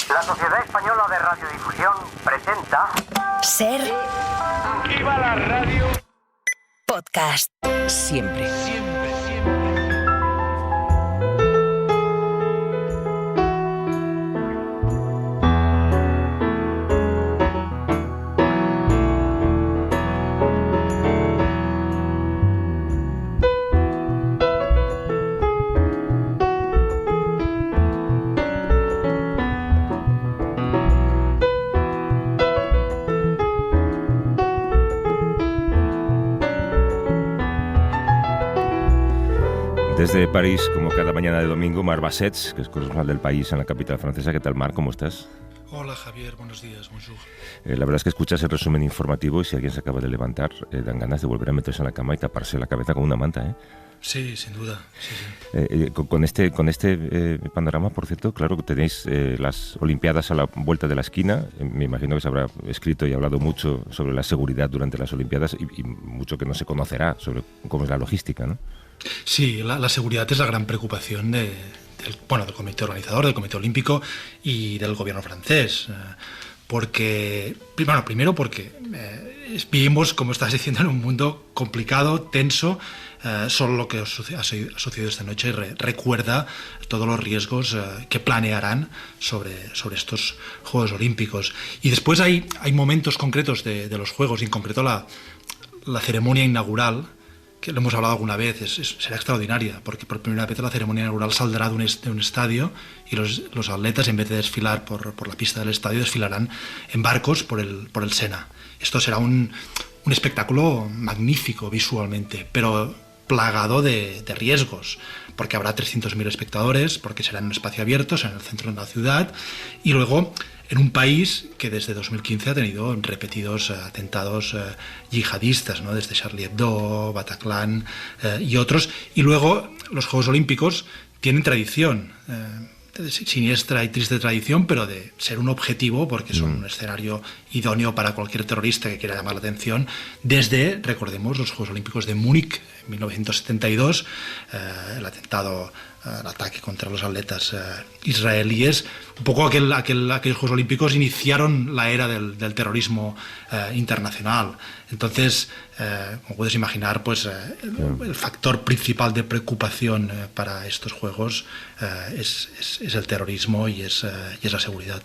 La Sociedad Española de Radiodifusión presenta... Ser... Aquí va la radio... Podcast. Siempre. Desde París, como cada mañana de domingo, Marc Bassets, que es corresponsal del País en la capital francesa. ¿Qué tal, Marc? ¿Cómo estás? Hola, Javier. Buenos días. Bonjour. La verdad es que escuchas el resumen informativo y si alguien se acaba de levantar, dan ganas de volver a meterse en la cama y taparse la cabeza con una manta, ¿eh? Sí, sin duda. Sí. Con este panorama, por cierto, claro que tenéis las Olimpiadas a la vuelta de la esquina. Me imagino que se habrá escrito y hablado mucho sobre la seguridad durante las Olimpiadas y mucho que no se conocerá sobre cómo es la logística, ¿no? Sí, la seguridad es la gran preocupación del comité organizador, del comité olímpico y del gobierno francés. Primero porque vivimos, como estás diciendo, en un mundo complicado, tenso. Solo lo que ha sucedido esta noche recuerda todos los riesgos que planearán sobre estos Juegos Olímpicos. Y después hay momentos concretos de los Juegos, y en concreto la ceremonia inaugural, que lo hemos hablado alguna vez, será extraordinaria, porque por primera vez la ceremonia inaugural saldrá de un estadio y los atletas, en vez de desfilar por la pista del estadio, desfilarán en barcos por el Sena. Esto será un espectáculo magnífico visualmente, pero plagado de riesgos, porque habrá 300.000 espectadores, porque será en un espacio abierto, será en el centro de la ciudad, y luego en un país que desde 2015 ha tenido repetidos atentados yihadistas, ¿no? Desde Charlie Hebdo, Bataclan y otros. Y luego los Juegos Olímpicos tienen tradición, siniestra y triste tradición, pero de ser un objetivo, porque son un escenario idóneo para cualquier terrorista que quiera llamar la atención, desde, recordemos, los Juegos Olímpicos de Múnich en 1972, el ataque contra los atletas israelíes. Un poco aquellos Juegos Olímpicos iniciaron la era del terrorismo internacional. Entonces, como puedes imaginar, pues el factor principal de preocupación para estos Juegos es el terrorismo y es la seguridad.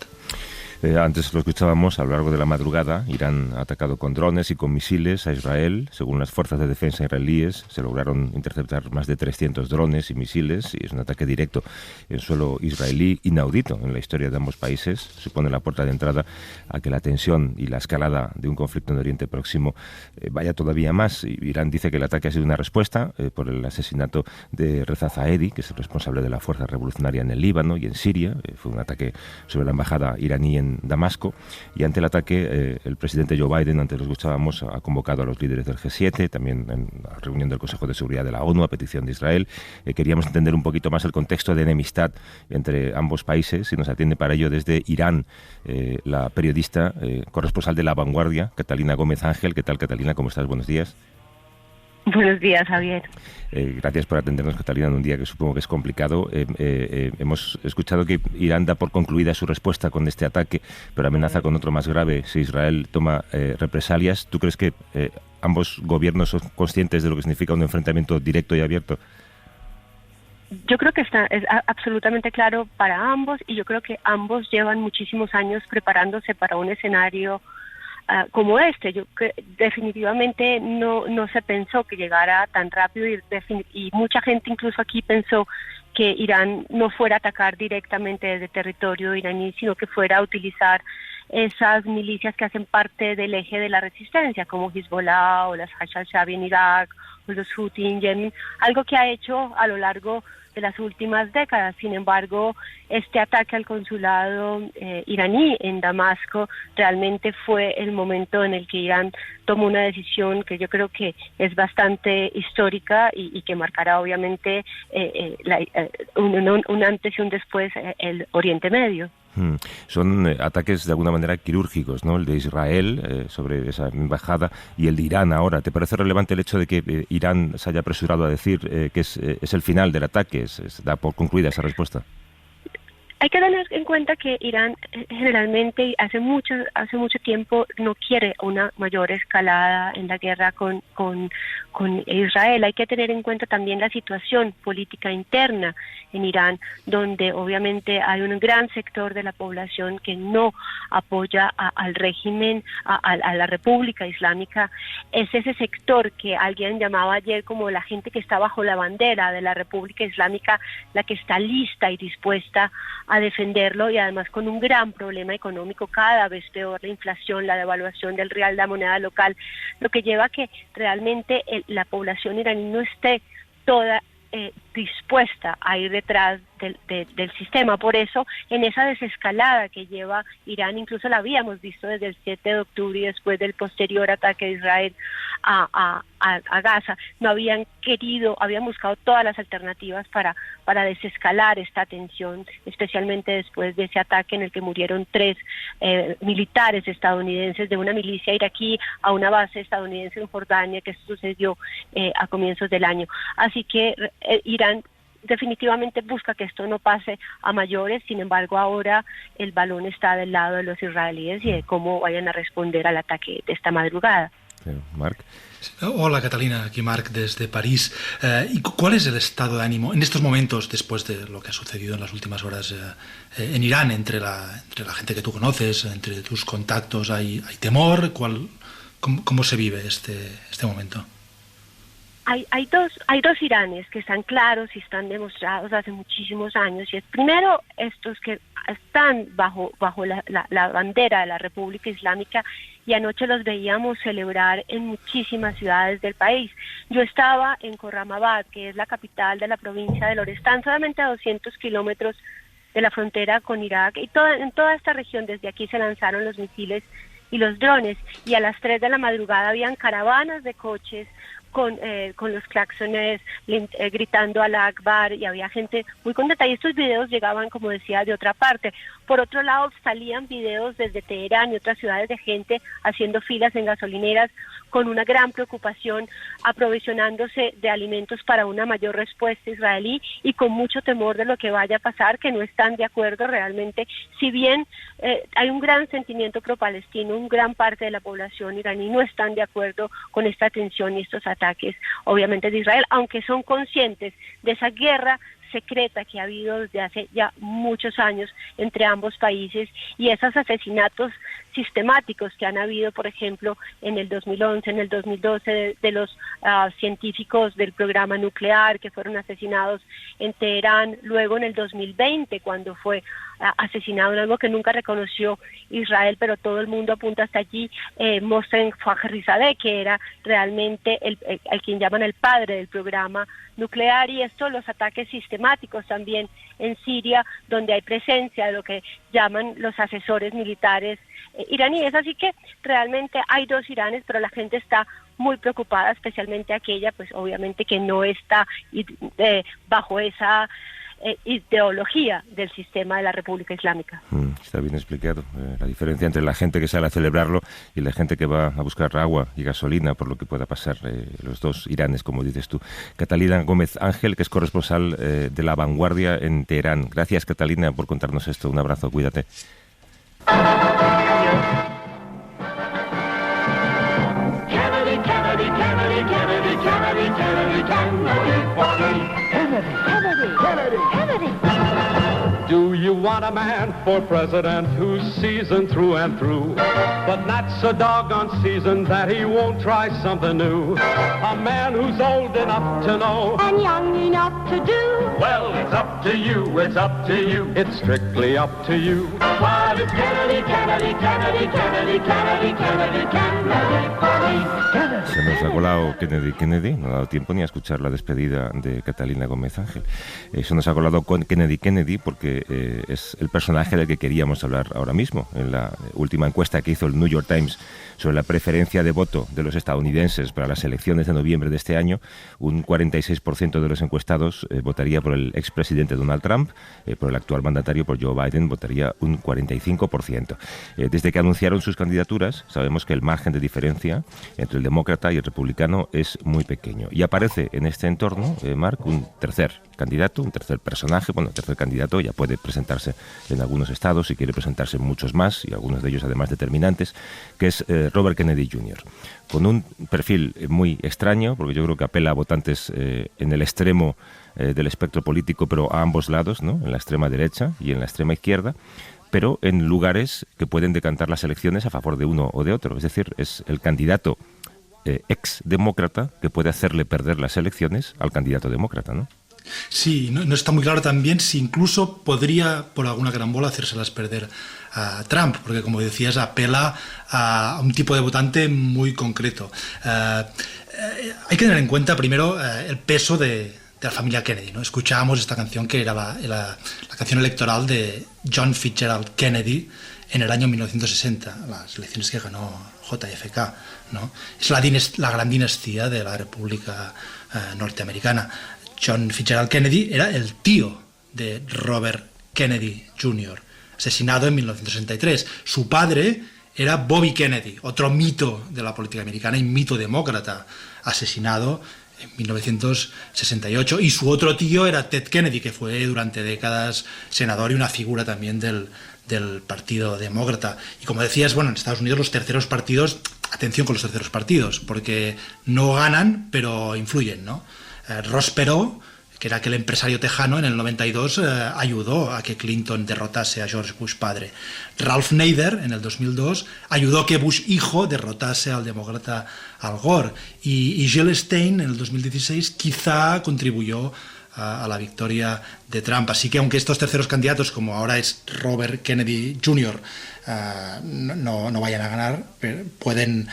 Antes lo escuchábamos, a lo largo de la madrugada, Irán ha atacado con drones y con misiles a Israel. Según las fuerzas de defensa israelíes, se lograron interceptar más de 300 drones y misiles, y es un ataque directo en suelo israelí inaudito en la historia de ambos países. Supone la puerta de entrada a que la tensión y la escalada de un conflicto en Oriente Próximo vaya todavía más. Irán dice que el ataque ha sido una respuesta por el asesinato de Reza Zaedi, que es el responsable de la fuerza revolucionaria en el Líbano y en Siria. Fue un ataque sobre la embajada iraní en Damasco, y ante el ataque el presidente Joe Biden, antes lo escuchábamos, ha convocado a los líderes del G7, también en la reunión del Consejo de Seguridad de la ONU a petición de Israel. Queríamos entender un poquito más el contexto de enemistad entre ambos países y nos atiende para ello desde Irán la periodista corresponsal de La Vanguardia, Catalina Gómez Ángel. ¿Qué tal, Catalina? ¿Cómo estás? Buenos días. Buenos días, Javier. Gracias por atendernos, Catalina, en un día que supongo que es complicado. Hemos escuchado que Irán da por concluida su respuesta con este ataque, pero amenaza con otro más grave si Israel toma represalias. ¿Tú crees que ambos gobiernos son conscientes de lo que significa un enfrentamiento directo y abierto? Yo creo que es absolutamente claro para ambos, y yo creo que ambos llevan muchísimos años preparándose para un escenario como este. Definitivamente no se pensó que llegara tan rápido, y mucha gente incluso aquí pensó que Irán no fuera a atacar directamente desde territorio iraní, sino que fuera a utilizar esas milicias que hacen parte del eje de la resistencia, como Hezbollah o las Hashd al-Shaabi en Irak o los Houthi en Yemen, algo que ha hecho a lo largo de las últimas décadas. Sin embargo, este ataque al consulado iraní en Damasco realmente fue el momento en el que Irán tomó una decisión que yo creo que es bastante histórica y que marcará obviamente un antes y un después el Oriente Medio. Son ataques de alguna manera quirúrgicos, ¿no? El de Israel sobre esa embajada y el de Irán ahora. ¿Te parece relevante el hecho de que Irán se haya apresurado a decir que es el final del ataque, da por concluida esa respuesta? Hay que tener en cuenta que Irán generalmente y hace mucho tiempo no quiere una mayor escalada en la guerra con Israel. Hay que tener en cuenta también la situación política interna en Irán, donde obviamente hay un gran sector de la población que no apoya al régimen, a la República Islámica. Es ese sector que alguien llamaba ayer como la gente que está bajo la bandera de la República Islámica, la que está lista y dispuesta a defenderlo, y además con un gran problema económico, cada vez peor la inflación, la devaluación del rial, la moneda local, lo que lleva a que realmente la población iraní no esté toda dispuesta a ir detrás del sistema. Por eso, en esa desescalada que lleva Irán, incluso la habíamos visto desde el 7 de octubre y después del posterior ataque de Israel a Gaza, habían buscado todas las alternativas para desescalar esta tensión, especialmente después de ese ataque en el que murieron 3 militares estadounidenses de una milicia iraquí a una base estadounidense en Jordania, que sucedió a comienzos del año. Así que Irán definitivamente busca que esto no pase a mayores. Sin embargo, ahora el balón está del lado de los israelíes y de cómo vayan a responder al ataque de esta madrugada. Marc. Hola Catalina, aquí Marc desde París. ¿Y cuál es el estado de ánimo en estos momentos, después de lo que ha sucedido en las últimas horas en Irán, entre la gente que tú conoces, entre tus contactos? ¿Hay temor? ¿Cómo se vive este momento? Hay dos Iranes que están claros y están demostrados hace muchísimos años, y es primero estos que están bajo la bandera de la República Islámica, y anoche los veíamos celebrar en muchísimas ciudades del país. Yo estaba en Khorramabad, que es la capital de la provincia de Lorestán, solamente a 200 kilómetros de la frontera con Irak, y en toda esta región desde aquí se lanzaron los misiles y los drones, y a las 3 de la madrugada habían caravanas de coches con los claxones gritando Alá Akbar, y había gente muy contenta, y estos videos llegaban, como decía, de otra parte. Por otro lado, salían videos desde Teherán y otras ciudades de gente haciendo filas en gasolineras con una gran preocupación, aprovisionándose de alimentos para una mayor respuesta israelí, y con mucho temor de lo que vaya a pasar, que no están de acuerdo realmente. Si bien hay un gran sentimiento pro-palestino, una gran parte de la población iraní no están de acuerdo con esta tensión y estos ataques, obviamente, de Israel, aunque son conscientes de esa guerra secreta que ha habido desde hace ya muchos años entre ambos países, y esos asesinatos sistemáticos que han habido, por ejemplo, en el 2011, en el 2012, de los científicos del programa nuclear que fueron asesinados en Teherán, luego en el 2020, cuando fue asesinado en algo que nunca reconoció Israel, pero todo el mundo apunta hasta allí, Mohsen Fakhrizadeh, que era realmente el quien llaman el padre del programa nuclear. Y esto, los ataques sistemáticos también en Siria, donde hay presencia de lo que llaman los asesores militares iraníes. Así que realmente hay dos Iranes, pero la gente está muy preocupada, especialmente aquella, pues obviamente, que no está bajo esa ideología del sistema de la República Islámica. Está bien explicado la diferencia entre la gente que sale a celebrarlo y la gente que va a buscar agua y gasolina por lo que pueda pasar. Los dos Iranes, como dices tú. Catalina Gómez Ángel, que es corresponsal de La Vanguardia en Teherán. Gracias, Catalina, por contarnos esto. Un abrazo, cuídate. Do you want a man for president who's seasoned through and through, but not so doggone seasoned that he won't try something new? A man who's old enough to know and young enough to do. Well, it's up to you, it's up to you, it's strictly up to you. But it's Kennedy, Kennedy, Kennedy, Kennedy, Kennedy, Kennedy, Kennedy for me. Se nos ha colado Kennedy, no ha dado tiempo ni a escuchar la despedida de Catalina Gómez Ángel. Se nos ha colado con Kennedy porque es el personaje del que queríamos hablar ahora mismo. En la última encuesta que hizo el New York Times sobre la preferencia de voto de los estadounidenses para las elecciones de noviembre de este año, un 46% de los encuestados votaría por el expresidente Donald Trump, por el actual mandatario, por Joe Biden, votaría un 45%. Desde que anunciaron sus candidaturas, sabemos que el margen de diferencia entre el demócrata y el republicano es muy pequeño. Y aparece en este entorno, Marc, un tercer candidato, un tercer personaje. Bueno, el tercer candidato ya puede presentarse en algunos estados y quiere presentarse en muchos más, y algunos de ellos además determinantes, que es Robert Kennedy Jr., con un perfil muy extraño, porque yo creo que apela a votantes en el extremo del espectro político, pero a ambos lados, ¿no? En la extrema derecha y en la extrema izquierda, pero en lugares que pueden decantar las elecciones a favor de uno o de otro. Es decir, es el candidato ex-demócrata que puede hacerle perder las elecciones al candidato demócrata, ¿no? Sí, no está muy claro también si incluso podría, por alguna carambola, hacérselas perder a Trump, porque, como decías, apela a un tipo de votante muy concreto. Hay que tener en cuenta, primero, el peso de la familia Kennedy, ¿no? Escuchábamos esta canción que era la canción electoral de John Fitzgerald Kennedy en el año 1960, las elecciones que ganó JFK, ¿no? Es la gran dinastía de la República norteamericana. John Fitzgerald Kennedy era el tío de Robert Kennedy Jr., asesinado en 1963. Su padre era Bobby Kennedy, otro mito de la política americana y mito demócrata, asesinado en 1968, y su otro tío era Ted Kennedy, que fue durante décadas senador y una figura también del Partido Demócrata. Y como decías, bueno, en Estados Unidos los terceros partidos, atención con los terceros partidos, porque no ganan, pero influyen, ¿no? Ross Perot, que era aquel empresario tejano, en el 92 ayudó a que Clinton derrotase a George Bush padre. Ralph Nader, en el 2002, ayudó a que Bush hijo derrotase al demócrata Al Gore. Y Jill Stein, en el 2016, quizá contribuyó a la victoria de Trump. Así que, aunque estos terceros candidatos, como ahora es Robert Kennedy Jr., no vayan a ganar, pueden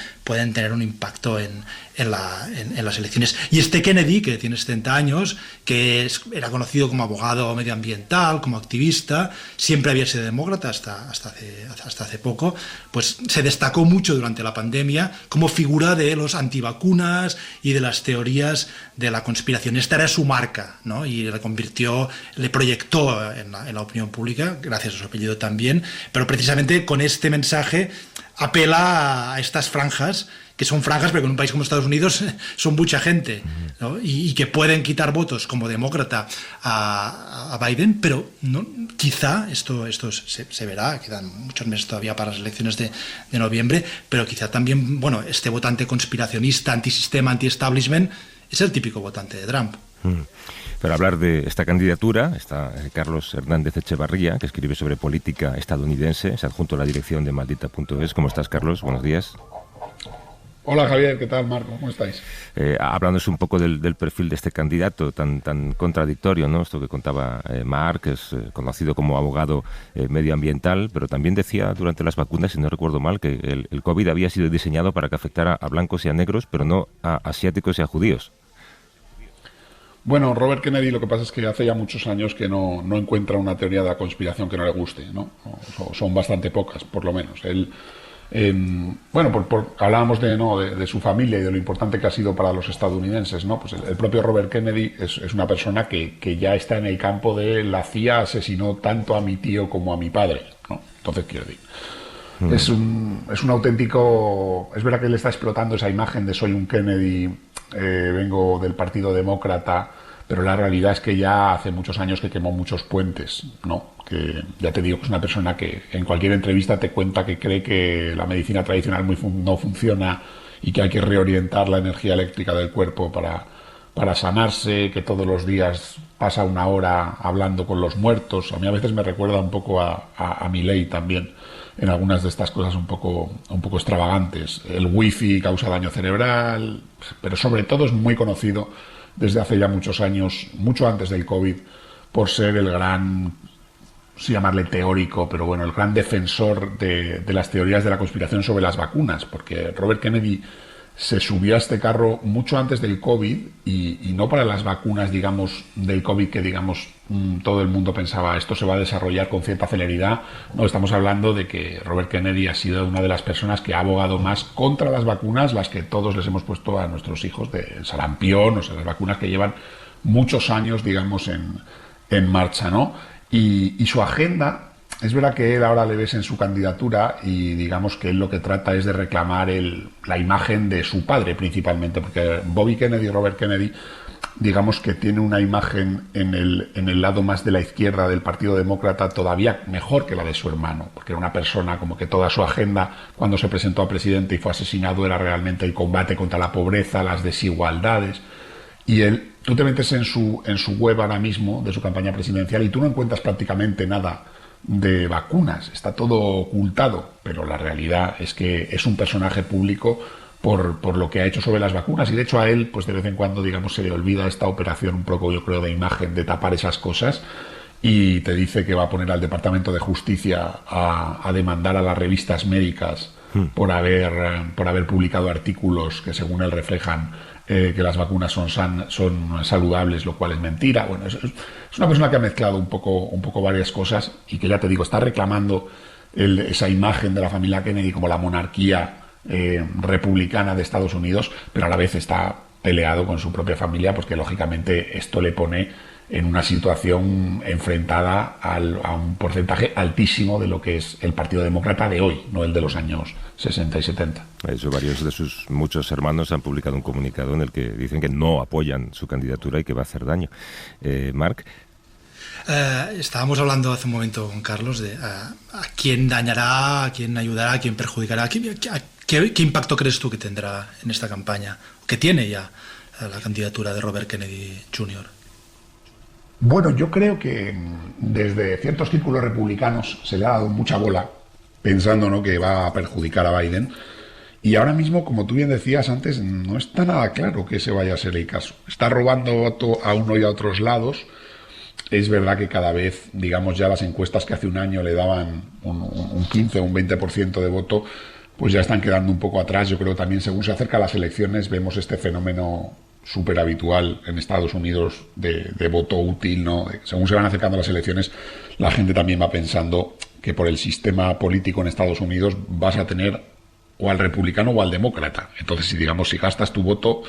tener un impacto en las elecciones. Y este Kennedy, que tiene 70 años, que era conocido como abogado medioambiental, como activista, siempre había sido demócrata hasta hace poco, pues se destacó mucho durante la pandemia como figura de los antivacunas y de las teorías de la conspiración. Esta era su marca, ¿no? Y le proyectó en la opinión pública, gracias a su apellido también, pero precisamente con este mensaje apela a estas franjas, que son franjas, pero en un país como Estados Unidos son mucha gente, ¿no? Y que pueden quitar votos como demócrata a Biden, pero no, quizá esto se verá, quedan muchos meses todavía para las elecciones de noviembre, pero quizá también, bueno, este votante conspiracionista, antisistema, anti-establishment, es el típico votante de Trump. Para hablar de esta candidatura está Carlos Hernández Echevarría, que escribe sobre política estadounidense, es adjunto a la dirección de Maldita.es. ¿Cómo estás, Carlos? Buenos días. Hola, Javier, ¿qué tal, Marco? ¿Cómo estáis? Hablándonos un poco del perfil de este candidato tan contradictorio, ¿no? Esto que contaba Mark, que es conocido como abogado medioambiental, pero también decía durante las vacunas, si no recuerdo mal, que el COVID había sido diseñado para que afectara a blancos y a negros, pero no a asiáticos y a judíos. Bueno, Robert Kennedy, lo que pasa es que hace ya muchos años que no encuentra una teoría de la conspiración que no le guste, ¿no? Son bastante pocas, por lo menos. Él, hablábamos de su familia y de lo importante que ha sido para los estadounidenses, ¿no? Pues el propio Robert Kennedy es una persona que ya está en el campo de la CIA asesinó tanto a mi tío como a mi padre, ¿no? Entonces, quiero decir, es un auténtico... Es verdad que él está explotando esa imagen de soy un Kennedy, vengo del Partido Demócrata, pero la realidad es que ya hace muchos años que quemó muchos puentes, ¿no? Que ya te digo que es una persona que en cualquier entrevista te cuenta que cree que la medicina tradicional no funciona y que hay que reorientar la energía eléctrica del cuerpo para sanarse, que todos los días pasa una hora hablando con los muertos. A mí a veces me recuerda un poco a Milei también, en algunas de estas cosas un poco extravagantes. El wifi causa daño cerebral, pero sobre todo es muy conocido desde hace ya muchos años, mucho antes del COVID, por ser el gran, no sé llamarle teórico, pero bueno, el gran defensor de las teorías de la conspiración sobre las vacunas, porque Robert Kennedy se subió a este carro mucho antes del COVID y no para las vacunas, digamos, del COVID que, digamos, todo el mundo pensaba esto se va a desarrollar con cierta celeridad. No, estamos hablando de que Robert Kennedy ha sido una de las personas que ha abogado más contra las vacunas, las que todos les hemos puesto a nuestros hijos de sarampión, o sea, las vacunas que llevan muchos años, digamos, en marcha, ¿no? Y su agenda... Es verdad que él ahora le ves en su candidatura y digamos que él lo que trata es de reclamar la imagen de su padre principalmente, porque Bobby Kennedy y Robert Kennedy digamos que tiene una imagen en el lado más de la izquierda del Partido Demócrata todavía mejor que la de su hermano, porque era una persona como que toda su agenda cuando se presentó a presidente y fue asesinado era realmente el combate contra la pobreza, las desigualdades. Y tú te metes en su web ahora mismo de su campaña presidencial y tú no encuentras prácticamente nada de vacunas, está todo ocultado, pero la realidad es que es un personaje público por lo que ha hecho sobre las vacunas, y de hecho a él pues de vez en cuando, digamos, se le olvida esta operación un poco, yo creo, de imagen, de tapar esas cosas, y te dice que va a poner al Departamento de Justicia a demandar a las revistas médicas por haber publicado artículos que según él reflejan que las vacunas son saludables, lo cual es mentira. Bueno, es una persona que ha mezclado un poco varias cosas y que, ya te digo, está reclamando esa imagen de la familia Kennedy como la monarquía republicana de Estados Unidos, pero a la vez está peleado con su propia familia, porque lógicamente esto le pone en una situación enfrentada a un porcentaje altísimo de lo que es el Partido Demócrata de hoy, no el de los años 60 y 70. De hecho, varios de sus muchos hermanos han publicado un comunicado en el que dicen que no apoyan su candidatura y que va a hacer daño. Marc. Estábamos hablando hace un momento con Carlos de a quién dañará, a quién ayudará, a quién perjudicará. ¿Qué impacto crees tú que tendrá en esta campaña, que tiene ya la candidatura de Robert Kennedy Jr.? Bueno, yo creo que desde ciertos círculos republicanos se le ha dado mucha bola pensando, ¿no?, que va a perjudicar a Biden. Y ahora mismo, como tú bien decías antes, no está nada claro que ese vaya a ser el caso. Está robando voto a uno y a otros lados. Es verdad que cada vez, digamos, ya las encuestas que hace un año le daban un 15 o un 20% de voto, pues ya están quedando un poco atrás. Yo creo que también, según se acercan las elecciones, vemos este fenómeno súper habitual en Estados Unidos de voto útil, ¿no? Según se van acercando las elecciones, la gente también va pensando que por el sistema político en Estados Unidos vas a tener o al republicano o al demócrata. Entonces, si gastas tu voto,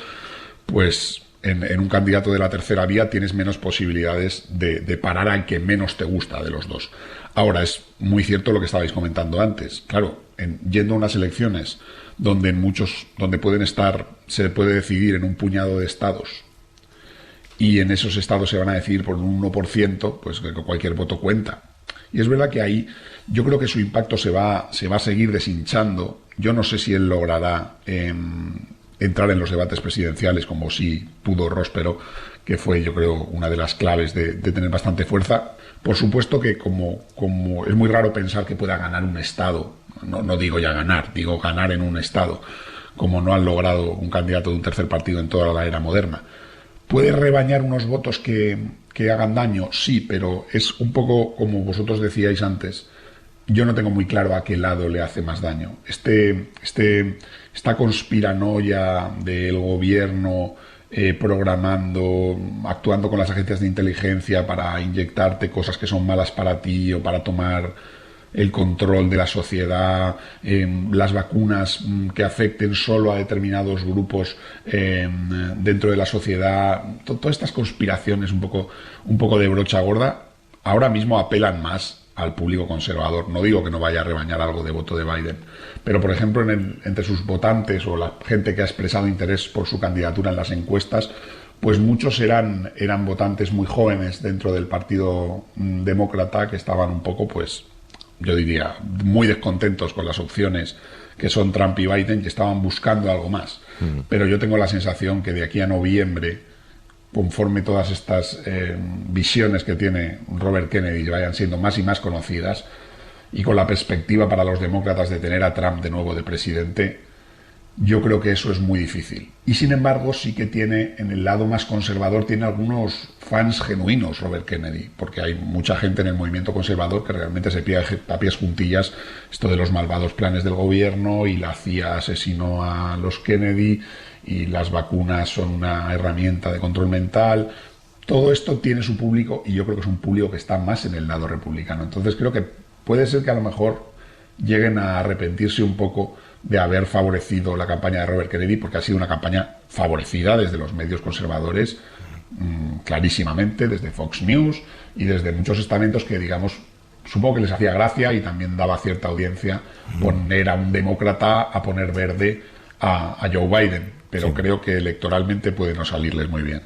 pues en un candidato de la tercera vía tienes menos posibilidades de parar al que menos te gusta de los dos. Ahora, es muy cierto lo que estabais comentando antes. Claro, yendo a unas elecciones donde se puede decidir en un puñado de estados, y en esos estados se van a decidir por un 1%, pues que cualquier voto cuenta. Y es verdad que ahí yo creo que su impacto se va a seguir deshinchando. Yo no sé si él logrará entrar en los debates presidenciales como sí pudo Ross Perot, que fue, yo creo, una de las claves de tener bastante fuerza. Por supuesto que como es muy raro pensar que pueda ganar un estado, no digo ya ganar, digo ganar en un estado, como no han logrado un candidato de un tercer partido en toda la era moderna. ¿Puede rebañar unos votos que hagan daño? Sí, pero es un poco como vosotros decíais antes. Yo no tengo muy claro a qué lado le hace más daño. Esta conspiranoia del gobierno programando, actuando con las agencias de inteligencia para inyectarte cosas que son malas para ti o para tomar el control de la sociedad, las vacunas que afecten solo a determinados grupos dentro de la sociedad, todas estas conspiraciones un poco de brocha gorda, ahora mismo apelan más al público conservador. No digo que no vaya a rebañar algo de voto de Biden, pero por ejemplo entre sus votantes o la gente que ha expresado interés por su candidatura en las encuestas, pues muchos eran votantes muy jóvenes dentro del Partido Demócrata que estaban un poco, pues yo diría, muy descontentos con las opciones que son Trump y Biden, y estaban buscando algo más. Pero yo tengo la sensación que de aquí a noviembre, conforme todas estas visiones que tiene Robert Kennedy vayan siendo más y más conocidas, y con la perspectiva para los demócratas de tener a Trump de nuevo de presidente, yo creo que eso es muy difícil. Y sin embargo sí que tiene, en el lado más conservador, tiene algunos fans genuinos Robert Kennedy, porque hay mucha gente en el movimiento conservador que realmente se pide a pies juntillas esto de los malvados planes del gobierno, y la CIA asesinó a los Kennedy, y las vacunas son una herramienta de control mental. Todo esto tiene su público, y yo creo que es un público que está más en el lado republicano. Entonces creo que puede ser que a lo mejor lleguen a arrepentirse un poco de haber favorecido la campaña de Robert Kennedy, porque ha sido una campaña favorecida desde los medios conservadores, clarísimamente, desde Fox News y desde muchos estamentos que, digamos, supongo que les hacía gracia y también daba cierta audiencia poner a un demócrata a poner verde a Joe Biden, pero sí, creo que electoralmente puede no salirles muy bien.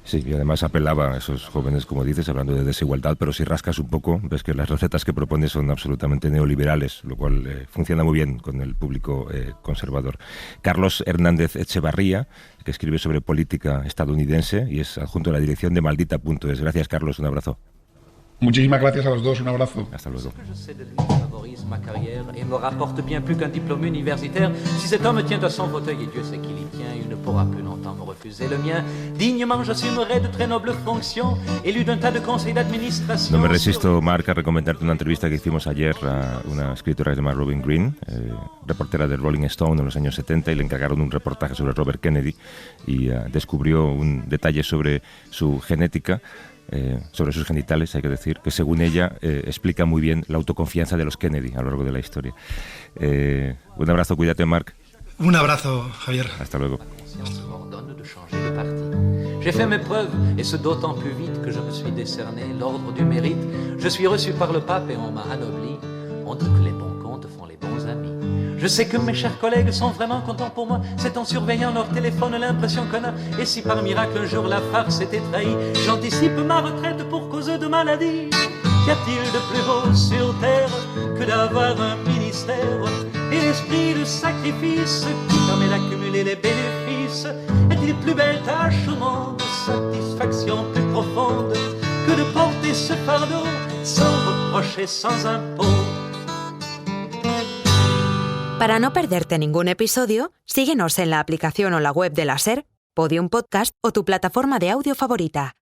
Sí, y además apelaba a esos jóvenes, como dices, hablando de desigualdad, pero si rascas un poco, ves que las recetas que propone son absolutamente neoliberales, lo cual funciona muy bien con el público conservador. Carlos Hernández Echevarría, que escribe sobre política estadounidense y es adjunto a la dirección de Maldita.es. Gracias, Carlos, un abrazo. Muchísimas gracias a los dos, un abrazo. Hasta luego. Ma carrière et me rapporte bien plus qu'un diplôme universitaire. Si cet homme tient à son fauteuil et Dieu sait qu'il y tient, il ne pourra plus longtemps me refuser le mien. Dignement j'assumerai de très nobles fonctions, élu d'un tas de conseils d'administration. No me resisto, Marc, a recomendarte una entrevista que hicimos ayer a una escritora que se llama Robin Green, reportera de Rolling Stone en los años 70, y le encargaron un reportaje sobre Robert Kennedy y descubrió un detalle sobre su genética, sobre sus genitales, hay que decir, que según ella explica muy bien la autoconfianza de los Kennedy a lo largo de la historia. Un abrazo, cuídate, Marc. Un abrazo, Javier. Hasta luego. J'ai fait mes preuves, et ce d'autant plus vite que je me suis décerné l'ordre du mérite. Je suis reçu par le pape et on m'a anobli. On dit que les bons comptes font les bons amis. Je sais que mes chers collègues sont vraiment contents pour moi. C'est en surveillant leur téléphone l'impression qu'on a. Et si par miracle un jour la farce était trahie, j'anticipe ma retraite pour cause de maladie. Qu'y a-t-il de plus beau sur terre que d'avoir un ministère et l'esprit de sacrifice qui permet d'accumuler les bénéfices? Est-il plus belle tâche au monde, satisfaction plus profonde que de porter ce fardeau sans reproche et sans impôt? Para no perderte ningún episodio, síguenos en la aplicación o la web de la SER, Podium Podcast o tu plataforma de audio favorita.